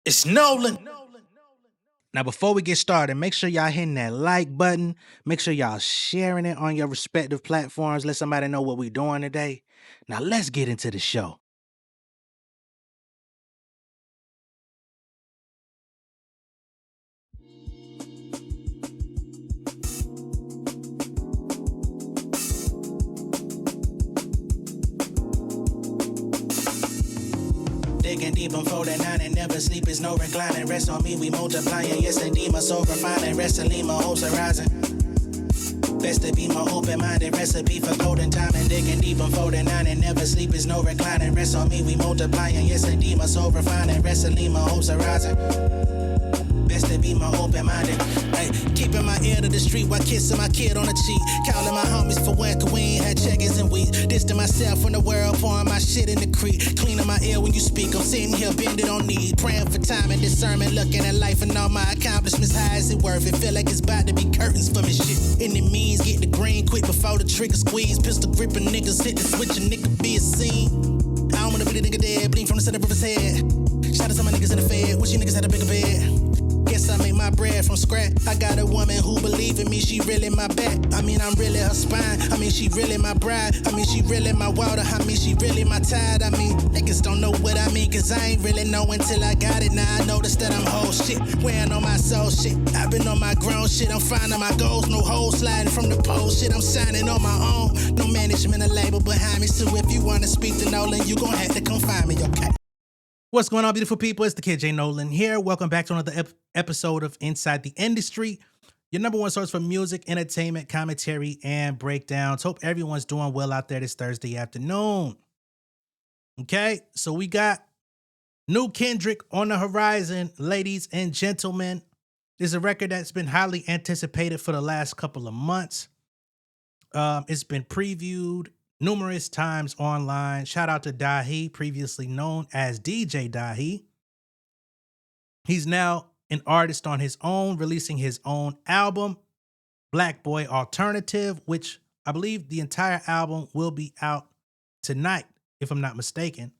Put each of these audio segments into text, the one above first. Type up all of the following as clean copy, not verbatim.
It's Nolan. Now, before we get started, make sure y'all hitting that like button. Make sure y'all sharing it on your respective platforms. Let somebody know what we're doing today. Now, let's get into the show. Digging deep, I'm folding nine and never sleep is no reclining. Rest on me, we multiplying. Yes, indeed, my soul refining. Wrestling, my hopes are rising. Best to be my open-minded recipe for golden time and digging deep, I'm folding nine and never sleep is no reclining. Rest on me, we multiplying. Yes, indeed, my soul refining. Wrestling, my hopes are rising. Best to be my open-minded. Ay, keeping my ear to the street while kissing my kid on the cheek. Calling my homies for work, cause we ain't had checkers in weeks. Distant myself from the world, pouring my shit in the creek. Cleaning my ear when you speak, I'm sitting here bending on knee. Praying for time and discernment, looking at life and all my accomplishments. How is it worth it? Feel like it's about to be curtains for me shit. And it means get the green quick before the trigger squeeze. Pistol gripping niggas, hit the switch, a nigga be a scene. I don't wanna be the nigga dead, bleed from the center of his head. Shout out to my niggas in the fed, wish you niggas had a bigger bed. Guess I make my bread from scratch. I got a woman who believe in me, she really my back. I mean, I'm really her spine. I mean, she really my bride. I mean, she really my water. I mean, she really my tide. I mean, niggas don't know what I mean, cause I ain't really know until I got it. Now I notice that I'm whole shit, wearing on my soul shit. I've been on my grown shit, I'm finding my goals. No hoes sliding from the pole shit, I'm shining on my own. No management or label behind me, so if you wanna speak to Nolan, you gon' have to come find me, okay? What's going on, beautiful people? It's the kid J Nolan here. Welcome back to another episode of Inside the Industry, your number one source for music, entertainment, commentary, and breakdowns. Hope everyone's doing well out there this Thursday afternoon. Okay, so we got new Kendrick on the horizon, ladies and gentlemen. This is a record that's been highly anticipated for the last couple of months. It's been previewed numerous times online. Shout out to Dahi, previously known as DJ Dahi. He's now an artist on his own, releasing his own album, Black Boy Alternative, which I believe the entire album will be out tonight, if I'm not mistaken.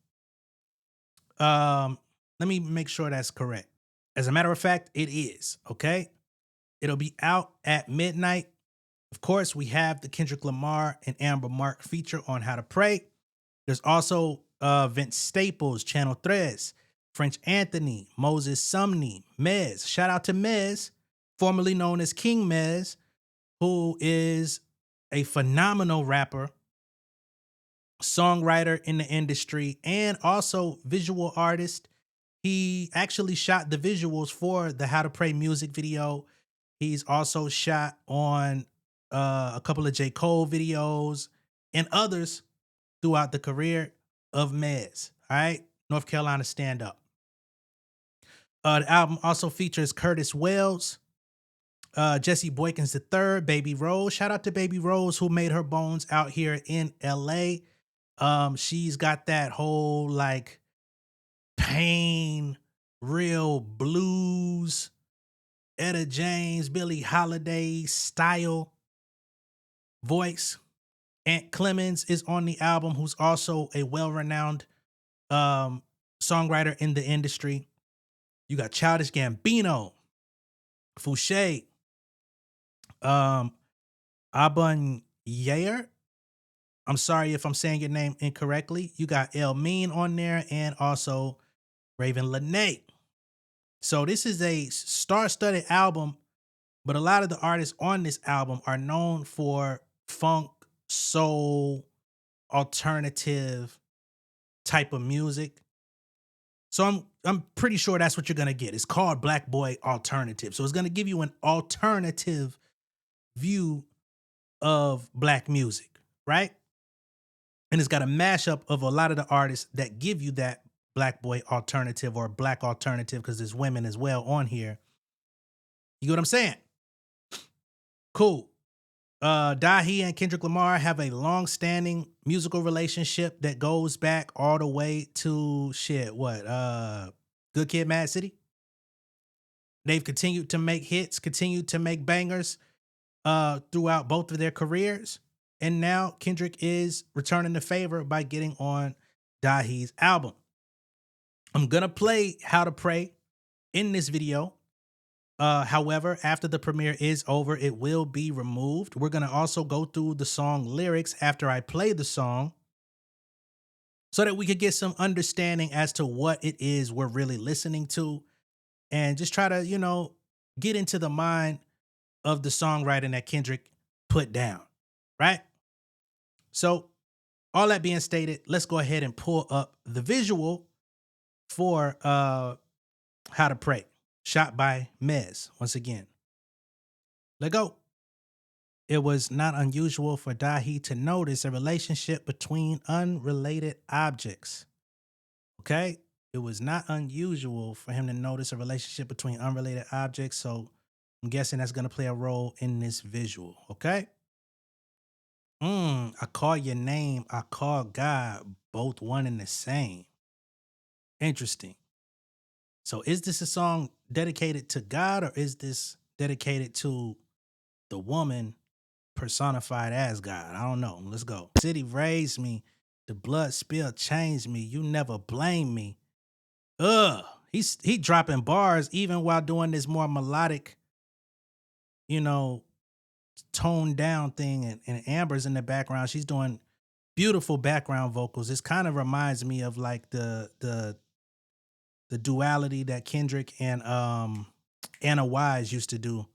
Let me make sure that's correct. As a matter of fact, it is, okay? It'll be out at midnight. Of course, we have the Kendrick Lamar and Amber Mark feature on How to Pray. There's also Vince Staples, Channel 3, French Anthony, Moses Sumney, Mez. Shout out to Mez, formerly known as King Mez, who is a phenomenal rapper, songwriter in the industry, and also visual artist. He actually shot the visuals for the How to Pray music video. He's also shot on a couple of J. Cole videos and others throughout the career of Mez. All right, North Carolina stand up. The album also features Curtis Wells, Jesse Boykins III, Baby Rose. Shout out to Baby Rose, who made her bones out here in LA. She's got that whole like pain, real blues, Etta James, Billie Holiday style voice. Ant Clemens is on the album, who's also a well-renowned songwriter in the industry. You got Childish Gambino, Fouché, Abun Yair. I'm sorry if I'm saying your name incorrectly. You got El Mean on there and also Raven Lene. So this is a star-studded album, but a lot of the artists on this album are known for funk, soul, alternative type of music. So I'm pretty sure that's what you're gonna get. It's called Black Boy Alternative. So it's gonna give you an alternative view of black music, right? And it's got a mashup of a lot of the artists that give you that Black Boy Alternative or Black Alternative, because there's women as well on here. You get what I'm saying? Cool. Dahi and Kendrick Lamar have a long-standing musical relationship that goes back all the way to Good Kid, Mad City. They've continued to make hits, continued to make bangers throughout both of their careers, and now Kendrick is returning the favor by getting on Dahi's album. I'm gonna play How to Pray in this video. However, after the premiere is over, it will be removed. We're going to also go through the song lyrics after I play the song so that we could get some understanding as to what it is we're really listening to and just try to, get into the mind of the songwriting that Kendrick put down, right? So, all that being stated, let's go ahead and pull up the visual for How to Pray, shot by Mez. Once again, let go. It was not unusual for Dahi to notice a relationship between unrelated objects. Okay? It was not unusual for him to notice a relationship between unrelated objects. So I'm guessing that's going to play a role in this visual. Okay? I call your name, I call God, both one and the same. Interesting. So is this a song dedicated to God or is this dedicated to the woman personified as God? I don't know. Let's go. City raised me. The blood spill changed me. You never blame me. He dropping bars even while doing this more melodic, toned down thing. And Amber's in the background. She's doing beautiful background vocals. This kind of reminds me of like the duality that Kendrick and Anna Wise used to do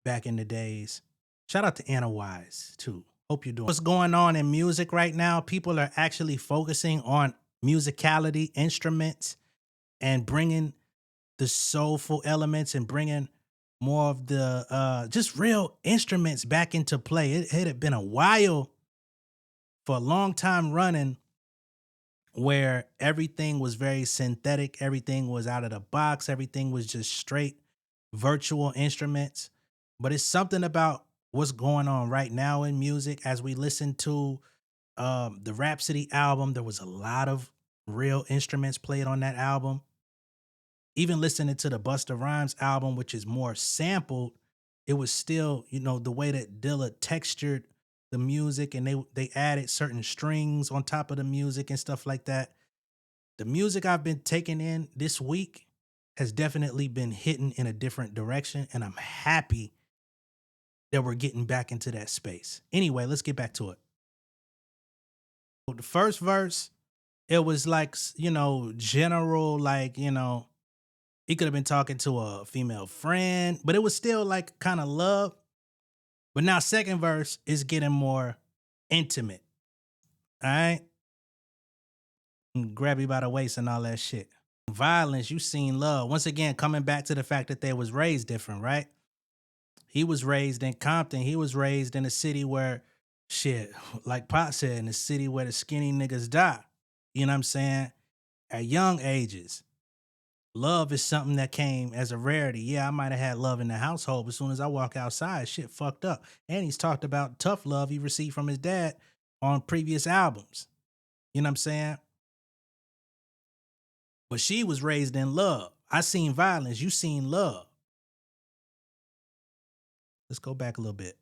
back in the days. Shout out to Anna Wise too. Hope you're doing. What's going on in music right now? People are actually focusing on musicality, instruments, and bringing the soulful elements and bringing more of the just real instruments back into play. It had been a while, for a long time running, where everything was very synthetic, everything was out of the box, everything was just straight virtual instruments. But it's something about what's going on right now in music. As we listen to the Rhapsody album, there was a lot of real instruments played on that album. Even listening to the Busta Rhymes album, which is more sampled, it was still, the way that Dilla textured the music and they added certain strings on top of the music and stuff like that. The music I've been taking in this week has definitely been hitting in a different direction, and I'm happy that we're getting back into that space. Anyway, let's get back to it. The first verse, it was like, general, like, he could have been talking to a female friend, but it was still like kind of love. But now second verse is getting more intimate. All right? Grab you by the waist and all that shit. Violence, you seen love. Once again, coming back to the fact that they was raised different, right? He was raised in Compton. He was raised in a city where, shit, like Pop said, in a city where the skinny niggas die. You know what I'm saying? At young ages. Love is something that came as a rarity. Yeah, I might have had love in the household, but as soon as I walk outside, shit fucked up. And he's talked about tough love he received from his dad on previous albums. You know what I'm saying? But she was raised in love. I seen violence. You seen love. Let's go back a little bit.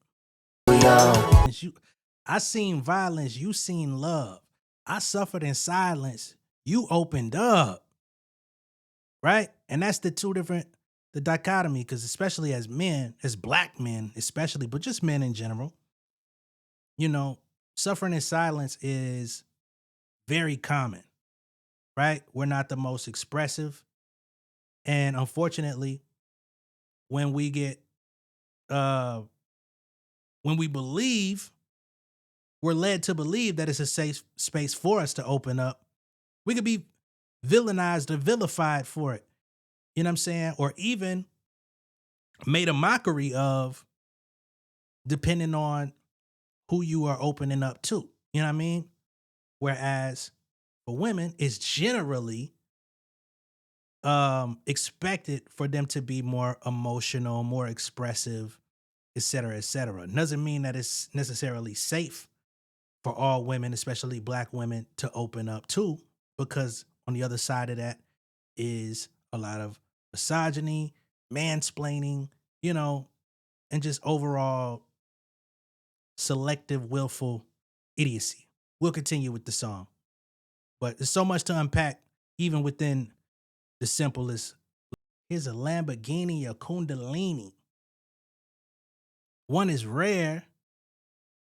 I seen violence. You seen love. I suffered in silence. You opened up. Right? And that's the dichotomy, because especially as men, as black men, especially, but just men in general, suffering in silence is very common, right? We're not the most expressive. And unfortunately, when we get, when we're led to believe that it's a safe space for us to open up, we could be villainized or vilified for it. You know what I'm saying? Or even made a mockery of, depending on who you are opening up to. You know what I mean? Whereas for women, it's generally expected for them to be more emotional, more expressive, et cetera, et cetera. Doesn't mean that it's necessarily safe for all women, especially black women, to open up to, because on the other side of that is a lot of misogyny, mansplaining, and just overall selective, willful idiocy. We'll continue with the song. But there's so much to unpack, even within the simplest Here's a Lamborghini, a Kundalini. One is rare,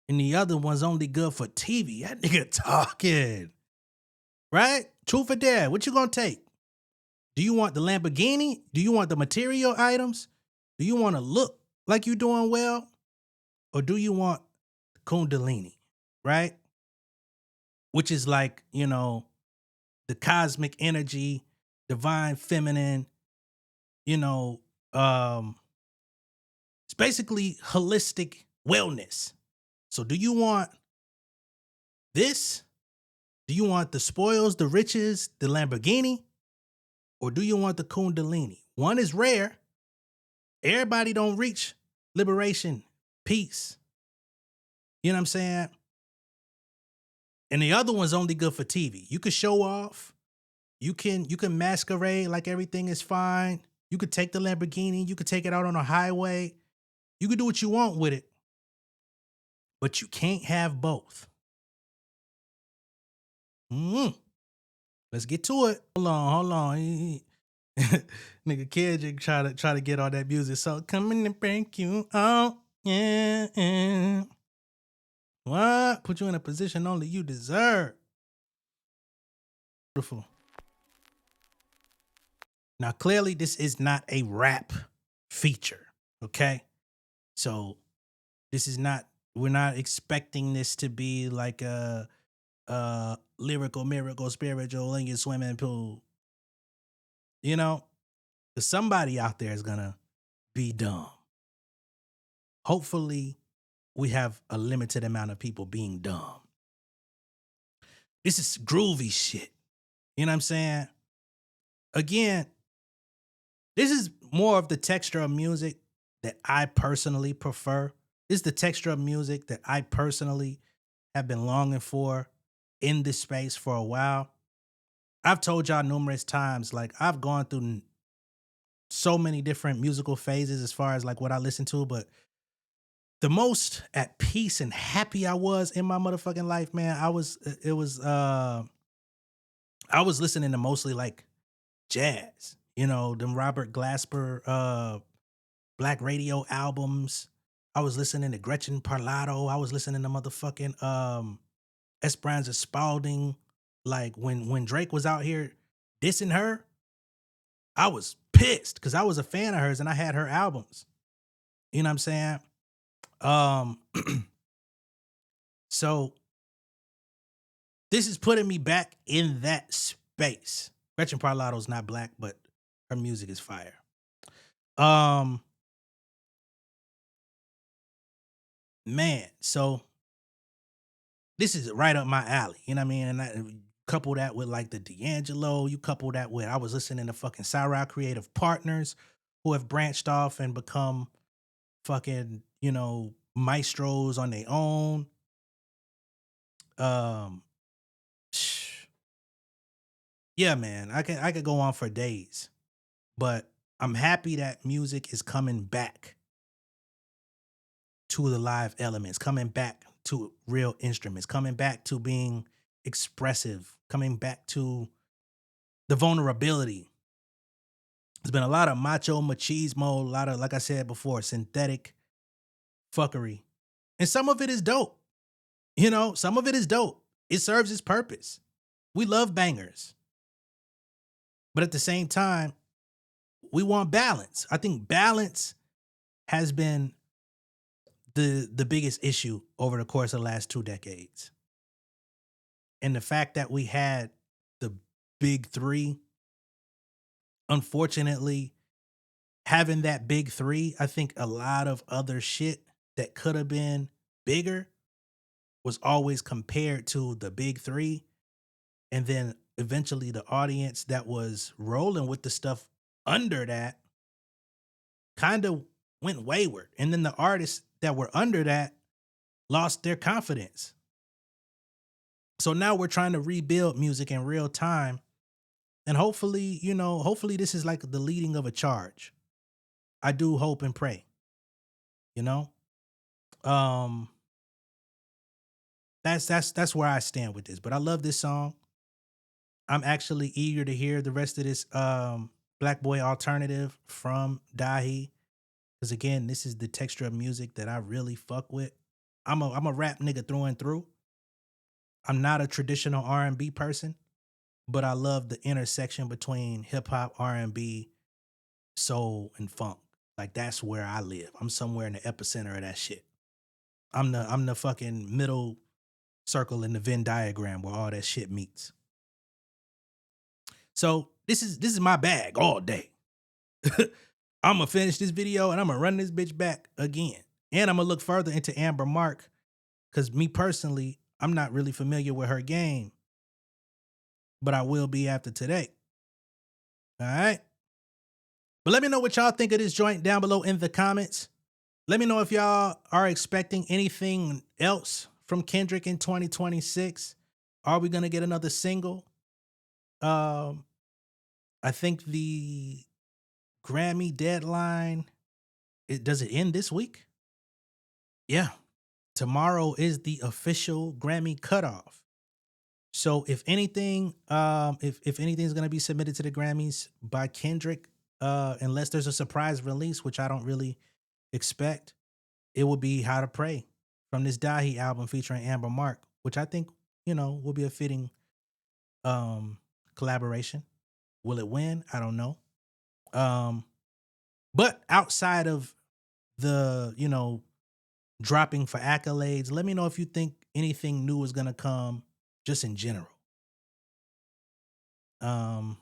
and the other one's only good for TV. That nigga talking. Right? Truth or dare, what you gonna take? Do you want the Lamborghini? Do you want the material items? Do you want to look like you're doing well? Or do you want Kundalini? Right? Which is like, the cosmic energy, divine feminine, you know, um, it's basically holistic wellness. So do you want this? Do you want the spoils, the riches, the Lamborghini? Or do you want the Kundalini? One is rare. Everybody don't reach liberation, peace. You know what I'm saying? And the other one's only good for TV. You can show off. You can masquerade like everything is fine. You could take the Lamborghini. You could take it out on a highway. You could do what you want with it. But you can't have both. Let's get to it. Hold on. Nigga Kendrick try to get all that music. So coming and break you out. Yeah. What? Put you in a position only you deserve. Beautiful. Now, clearly, this is not a rap feature. Okay. So this is not, we're not expecting this to be like a lyrical, miracle, spiritual in your swimming pool. You know, because somebody out there is going to be dumb. Hopefully, we have a limited amount of people being dumb. This is groovy shit. You know what I'm saying? Again, this is more of the texture of music that I personally prefer. This is the texture of music that I personally have been longing for in this space for a while. I've told y'all numerous times, like I've gone through so many different musical phases as far as like what I listen to, but the most at peace and happy I was in my motherfucking life, man, I was listening to mostly like jazz, them Robert Glasper Black Radio albums. I was listening to Gretchen Parlato. I was listening to motherfucking Esperanza Spalding. Like when Drake was out here dissing her, I was pissed because I was a fan of hers and I had her albums. You know what I'm saying? So this is putting me back in that space. Gretchen Parlato's not black, but her music is fire. Man, so this is right up my alley. You know what I mean? And I couple that with like the D'Angelo, you couple that with, I was listening to fucking Cyra Creative Partners who have branched off and become fucking, maestros on their own. Yeah, man, I could go on for days, but I'm happy that music is coming back to the live elements, coming back to real instruments, coming back to being expressive, coming back to the vulnerability. There's been a lot of macho machismo, a lot of, like I said before, synthetic fuckery. And some of it is dope. Some of it is dope. It serves its purpose. We love bangers. But at the same time, we want balance. I think balance has been the biggest issue over the course of the last 2 decades. And the fact that we had the big three, unfortunately, having that big three, I think a lot of other shit that could have been bigger was always compared to the big three. And then eventually the audience that was rolling with the stuff under that kind of went wayward. And then the artists that were under that lost their confidence. So now we're trying to rebuild music in real time. And hopefully, hopefully this is like the leading of a charge. I do hope and pray. That's where I stand with this. But I love this song. I'm actually eager to hear the rest of this Black Boy Alternative from Dahi. Because again, this is the texture of music that I really fuck with. I'm a rap nigga through and through. I'm not a traditional R&B person, but I love the intersection between hip hop, R&B, soul, and funk. Like that's where I live. I'm somewhere in the epicenter of that shit. I'm the fucking middle circle in the Venn diagram where all that shit meets. So this is my bag all day. I'm gonna finish this video and I'm gonna run this bitch back again. And I'm gonna look further into Amber Mark, because me personally, I'm not really familiar with her game, but I will be after today. All right. But let me know what y'all think of this joint down below in the comments. Let me know if y'all are expecting anything else from Kendrick in 2026. Are we gonna get another single? I think the Grammy deadline, does it end this week? Yeah. Tomorrow is the official Grammy cutoff. So if anything, if anything's gonna be submitted to the Grammys by Kendrick, unless there's a surprise release, which I don't really expect, it will be How to Pray from this Dahi album featuring Amber Mark, which I think, will be a fitting collaboration. Will it win? I don't know. But outside of the, dropping for accolades, let me know if you think anything new is gonna come just in general. But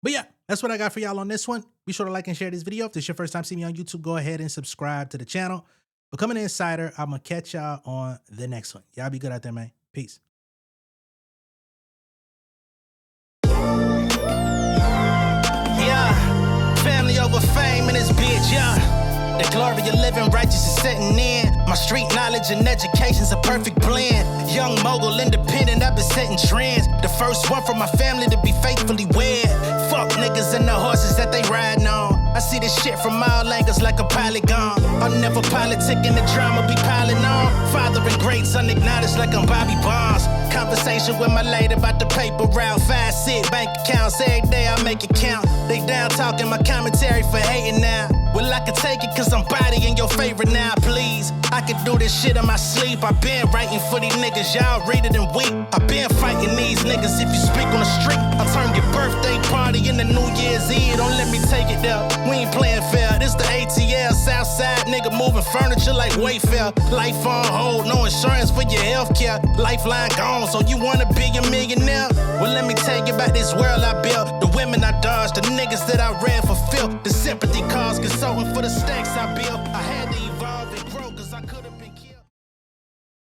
yeah, that's what I got for y'all on this one. Be sure to like and share this video. If this is your first time seeing me on YouTube, go ahead and subscribe to the channel. Become an insider. I'm gonna catch y'all on the next one. Y'all be good out there, man. Peace. Yeah, family over fame in this bitch, yeah. The glory of living righteous is setting in. My street knowledge and education's a perfect blend. Young mogul, independent, I've been setting trends. The first one from my family to be faithfully wed. Fuck niggas and the horses that they riding on. I see this shit from all angles like a polygon. I'm never politicking, the drama be piling on. Father and great son acknowledged like I'm Bobby Bonds. Conversation with my lady about the paper route. 5 sit bank accounts, every day I make it count. They down talking my commentary for hating now. Well, I can take it cause I'm bodying your favorite now, please. I can do this shit in my sleep. I been writing for these niggas, y'all read it and weep. I been fighting these niggas if you speak on the street. I turn your birthday party into New Year's Eve. Don't let me take it there. We ain't playing fair. This the ATL, Southside nigga moving furniture like Wayfair. Life on hold, no insurance for your healthcare. Lifeline gone, so you wanna be a millionaire? Well, let me tell you about this world I built. The women I dodged, the niggas that I read for filth. The sympathy cause consulting for the stacks I built. I had to